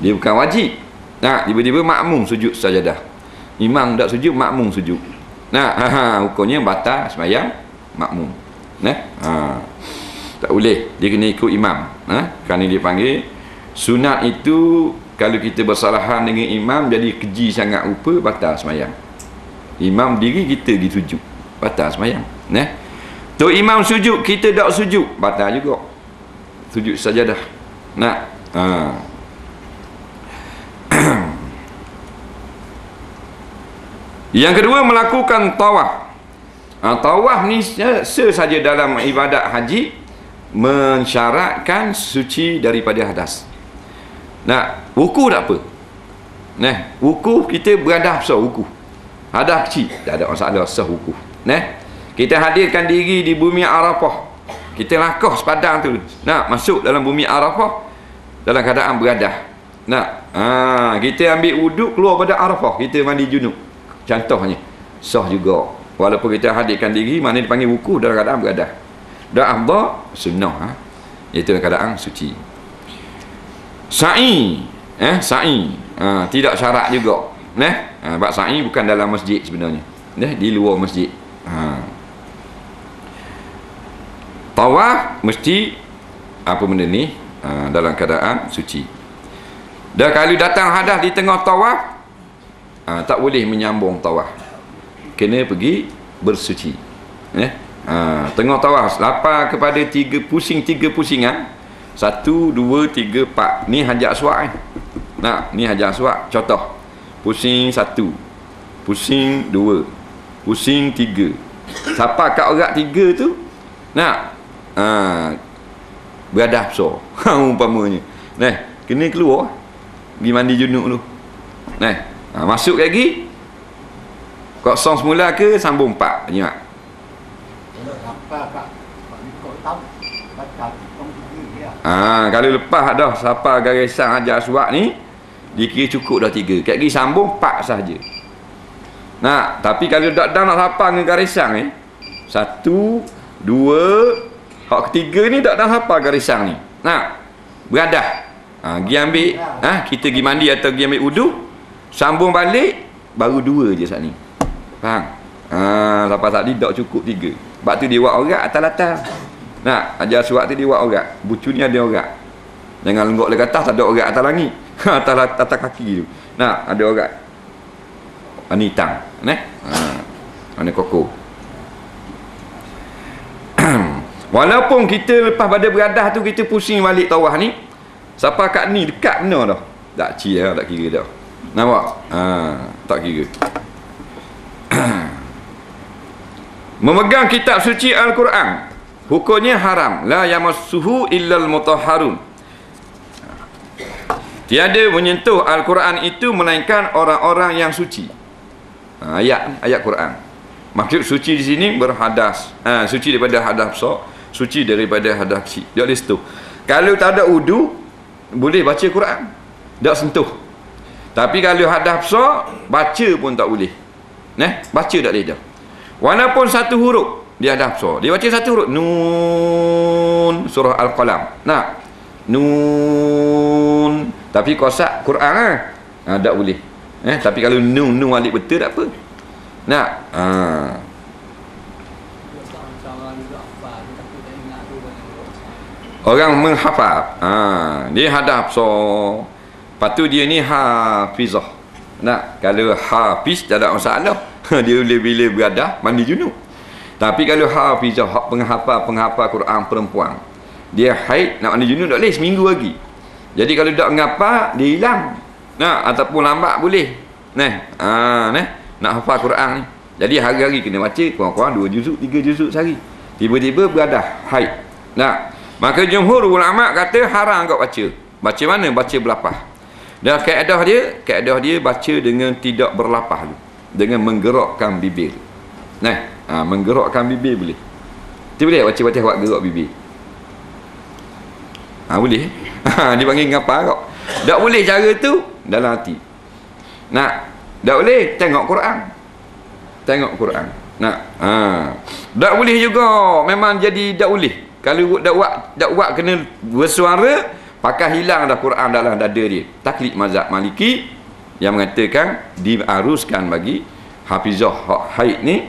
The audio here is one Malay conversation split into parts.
Dia bukan wajib. Nah, tiba-tiba makmum sujud sajadah. Imam tak sujud, makmum sujud. Nah, hukumnya batal sembahyang makmum. Nah, tak boleh. Dia kena ikut imam. Kerana dia panggil sunat itu kalau kita bersalahan dengan imam jadi keji sangat rupa, batal sembahyang. Imam diri, kita pergi sujud, batal sembahyang. Nah, tu imam sujud, kita tak sujud, batal juga. Sujud sajadah. Nah, yang kedua, melakukan tawaf. Tawaf ni sesaja dalam ibadat haji mensyaratkan suci daripada hadas. Nah, wukuf tak apa. Nah, wukuf kita beradah besar wukuf. Hadas kecil, tak ada masalah sah wukuf. Nah, kita hadirkan diri di bumi Arafah. Kita langkah sepadang tu. Nah, masuk dalam bumi Arafah dalam keadaan beradah. Nah, kita ambil wuduk keluar pada Arafah, kita mandi junub. Contohnya sah juga walaupun kita hadirkan diri, mana dipanggil wukuf dalam keadaan beradah. Dan afdal sunnah, iaitu dalam keadaan suci. Sa'i, sa'i tidak syarat juga. Sebab sa'i bukan dalam masjid sebenarnya, di luar masjid. Tawaf mesti apa benda ni dalam keadaan suci. Dan kalau datang hadas di tengah tawaf, tak boleh menyambung tawaf, kena pergi bersuci. Tengah tawaf lapar kepada tiga pusingan, 1, 2, 3, 4. Ni Hajar Aswad. Nah, ni Hajar Aswad. Contoh, pusing 1, pusing 2, pusing 3. Siapa kat orang 3 tu, nak beradah besar umpamanya. Kena keluar, pergi mandi junub tu. Masuk lagi, kosong semula ke sambung 4. Ingat. Kalau lepas dah siapa garisan Hajar Aswad ni, dikira cukup dah 3. Kat lagi sambung 4 sahaja. Nah, tapi kalau tak dah nak siapa dengan garisan ni, 1, 2, hak ketiga ni tak dah siapa garisan ni. Nah, beradah. Pergi ambil, kita pergi mandi atau pergi ambil wudu, sambung balik, baru 2 je saat ni. Faham? Sampai saat ni tak cukup 3. Sebab tu dia buat orang atas-atas. Nah, Hajar Aswad tu dia buat orang. Bucu ni ada orang. Jangan lenggok ke atas, ada orang atas langit. atas kaki tu. Nah, ada orang. Ni tang. Mana koko. Walaupun kita lepas pada beradah tu kita pusing balik tawaf ni, siapa kat ni dekat benar dah. Tak cia dah, tak kira dah. Nampak? Tak kira. Memegang kitab suci Al-Quran, hukumnya haram. La yamassuhu illal mutahharun. Tiada menyentuh Al-Quran itu melainkan orang-orang yang suci. Ayat Quran. Maksud suci di sini berhadas. Suci daripada hadas besar, suci daripada hadas kecil. Tak boleh sentuh. Kalau tak ada wudu, boleh baca Quran, tak sentuh. Tapi kalau hadas besar, baca pun tak boleh. Baca tak boleh dah. Walaupun satu huruf dia hadas besar, dia baca satu huruf, nun, surah Al-Qalam. Nah, nun. Tapi kosak Quran tak boleh. Tapi kalau nun alif betul tak apa. Nah, orang menghafal, dia hadas besar. Lepas tu dia ni hafizah. Nah, kalau hafiz tak ada masalah. Dia boleh bila beradah mandi junub. Tapi kalau hafizah, penghafal Quran perempuan, dia haid nak mandi junub tak boleh, seminggu lagi. Jadi kalau tak ngapa, dia hilang. Nah, ataupun lambat boleh. Nak hafal Quran ni. Jadi hari-hari kena baca kurang-kurang 2 juzuk, 3 juzuk sehari. Tiba-tiba beradah haid. Nah, maka jumhur ulama kata haram kau baca. Baca mana? Baca berlapah. Dan kaedah dia baca dengan tidak berlapah dulu, dengan menggerakkan bibir. Menggerakkan bibir boleh. Dia boleh baca-baca awak gerak bibir. Boleh. Dia panggil ngapa kau? Tak boleh cara tu dalam hati. Tak boleh tengok Quran. Tengok Quran. Tak boleh juga, memang jadi tak boleh. Kalau dak buat kena bersuara, pakai hilang dah Quran dalam dada dia. Taklid mazhab Maliki yang mengatakan diharuskan bagi hafizah haid ni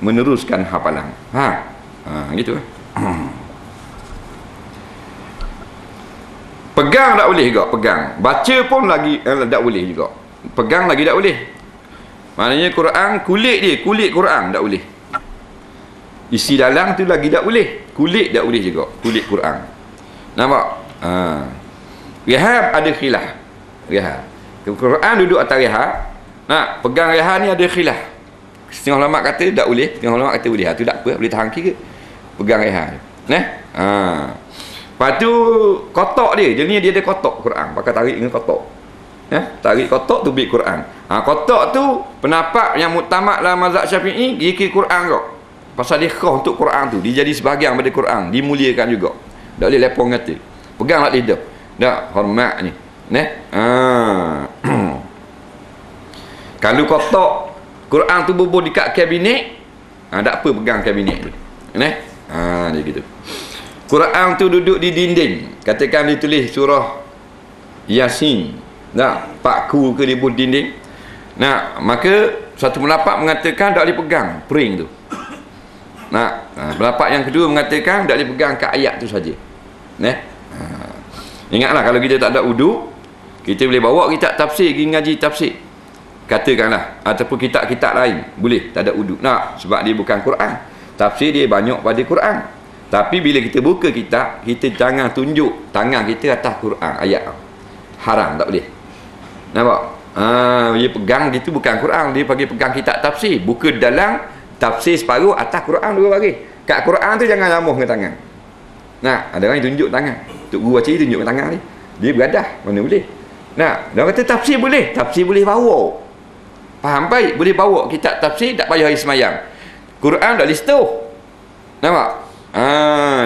meneruskan hafalan. Gitu. Pegang tak boleh juga, pegang. Baca pun lagi tak boleh juga. Pegang lagi tak boleh. Maknanya Quran, kulit Quran tak boleh. Isi dalam tu lagi tak boleh. Kulit tak boleh juga, kulit Quran. Nampak? Rihab ada khilaf. Rihab. Quran duduk atas rihab. Pegang rihab ni ada khilaf. Setengah ulama kata tak boleh, setengah ulama kata boleh. Tu tak apa, boleh tahan kira. Pegang rihab. Lepas tu kotak dia, jadi dia ada kotak Quran, pakai tarik dengan kotak. Tarik kotak tu bit Quran. Kotak tu pendapat yang muktamad dalam mazhab Syafi'i, dia kira Quran kau. Pasal dia khas untuk Quran tu, dia jadi sebahagian daripada Quran, dimuliakan juga. Tak boleh lepong kata. Pegang tak lidah. Tak hormat ni. Kalau kotak Quran tu bubuh dekat kabinet, tak apa pegang kabinet tu. Dia gitu. Quran tu duduk di dinding, katakan ditulis surah Yasin, paku ke di dinding, maka satu pendapat mengatakan tak boleh pegang pering tu. Pendapat yang kedua mengatakan tak boleh pegang kat ayat tu saja. Ingatlah kalau kita tak ada wudu, kita boleh bawa kitab tafsir pergi ngaji tafsir, katakanlah, ataupun kitab-kitab lain boleh tak ada wudu. Sebab dia bukan Quran, tafsir dia banyak pada Quran. Tapi bila kita buka kitab, kita jangan tunjuk tangan kita atas Quran ayat. Haram, tak boleh. Nampak? Dia pegang gitu bukan Quran, dia bagi pegang kitab tafsir. Buka dalam tafsir separuh, atas Quran dua bagi. Kat Quran tu jangan lamuh dengan tangan. Ada orang yang tunjuk tangan. Tok guru baca tunjuk dengan tangan ni. Dia beradah, mana boleh. Dia kata tafsir boleh, tafsir boleh bawa. Faham baik, boleh bawa kitab tafsir, tak payah hari semayang. Quran tak boleh setuh. Nampak?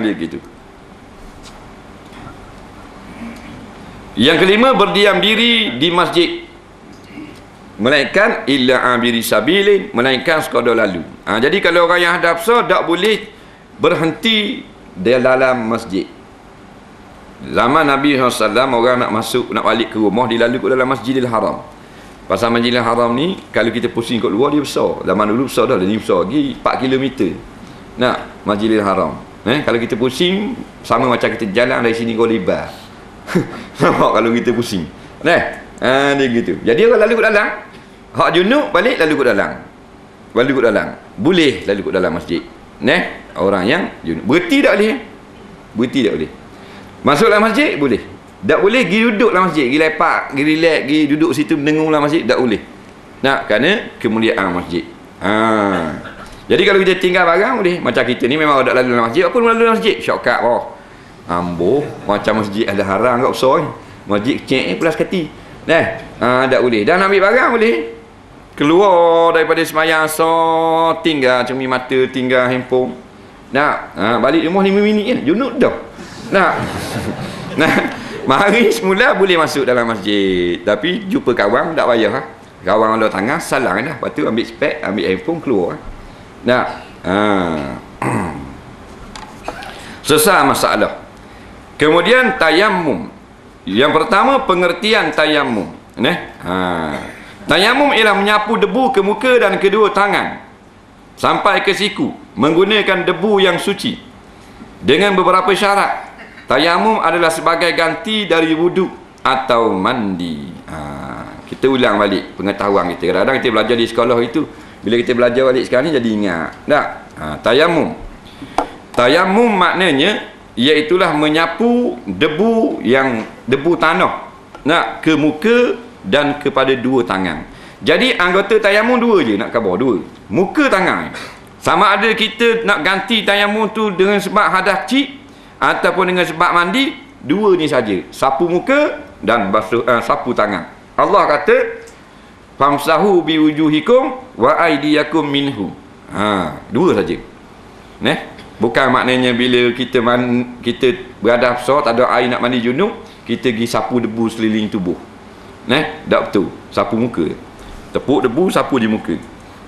Dia gitu. Yang kelima, berdiam diri di masjid, melainkan illa abiri sabilin, melainkan sekadar lalu. Jadi kalau orang yang hadap besar tak boleh berhenti di dalam masjid. Zaman Nabi SAW, orang nak masuk, nak balik ke rumah, dia lalu ke dalam Masjidil Haram. Pasal Masjidil Haram ni, kalau kita pusing kat luar, dia besar. Zaman dulu besar dah, dia besar lagi 4 km. Masjidil Haram. Kalau kita pusing, sama macam kita jalan dari sini ke Libar. Nampak kalau kita pusing. Dia gitu. Jadi orang lalu ke dalam, hak junub balik lalu ke dalam. Lalu ke dalam. Boleh lalu ke dalam masjid. Orang yang junub. Berhenti tak boleh. Berhenti tak boleh. Masuk dalam masjid boleh. Tak boleh pergi duduk dalam masjid, pergi lepak, pergi relax, pergi duduk situ mendengung dalam masjid, tak boleh. Kerana kemuliaan masjid. Jadi kalau kita tinggal barang boleh. Macam kita ni memang ada lalu dalam masjid, apa lalu dalam masjid? Shortcut ambo macam masjid ada haram kat besar ni. Masjid kecil pulas kati. Tak boleh. Dan ambil barang boleh. Keluar daripada semayang tinggal cermin mata, tinggal handphone. Balik rumah 5 minit kan. Junub dah. Mari semula boleh masuk dalam masjid. Tapi jumpa kawan tak payah. Kawan ada tangan salang dah. Lepas tu ambil spek, ambil handphone keluar. Selesai masalah. Kemudian tayammum. Yang pertama, pengertian tayammum. Tayammum ialah menyapu debu ke muka dan kedua tangan sampai ke siku menggunakan debu yang suci dengan beberapa syarat. Tayammum adalah sebagai ganti dari wuduk atau mandi. Kita ulang balik pengetahuan kita. Kadang-kadang kita belajar di sekolah itu, bila kita belajar balik sekarang ni jadi ingat. Tayammum. Tayammum maknanya iaitulah menyapu debu tanah ke muka dan kepada dua tangan. Jadi anggota tayammum dua je nak khabar, dua. Muka tangan. Sama ada kita nak ganti tayammum tu dengan sebab hadas kecil ataupun dengan sebab mandi, dua ni saja. Sapu muka dan basuh sapu tangan. Allah kata famsahu biwujuhikum wa aydiyakum minhu. Dua saja. Bukan maknanya bila kita berada besar, tak ada air nak mandi junub, kita pergi sapu debu seliling tubuh. Tak betul. Sapu muka. Tepuk debu, sapu di muka.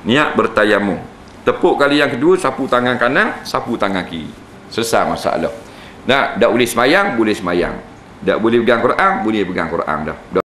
Niat bertayamum. Tepuk kali yang kedua, sapu tangan kanan, sapu tangan kiri. Selesai masalah. Tak boleh semayang, boleh semayang. Tak boleh pegang Quran, boleh pegang Quran dah.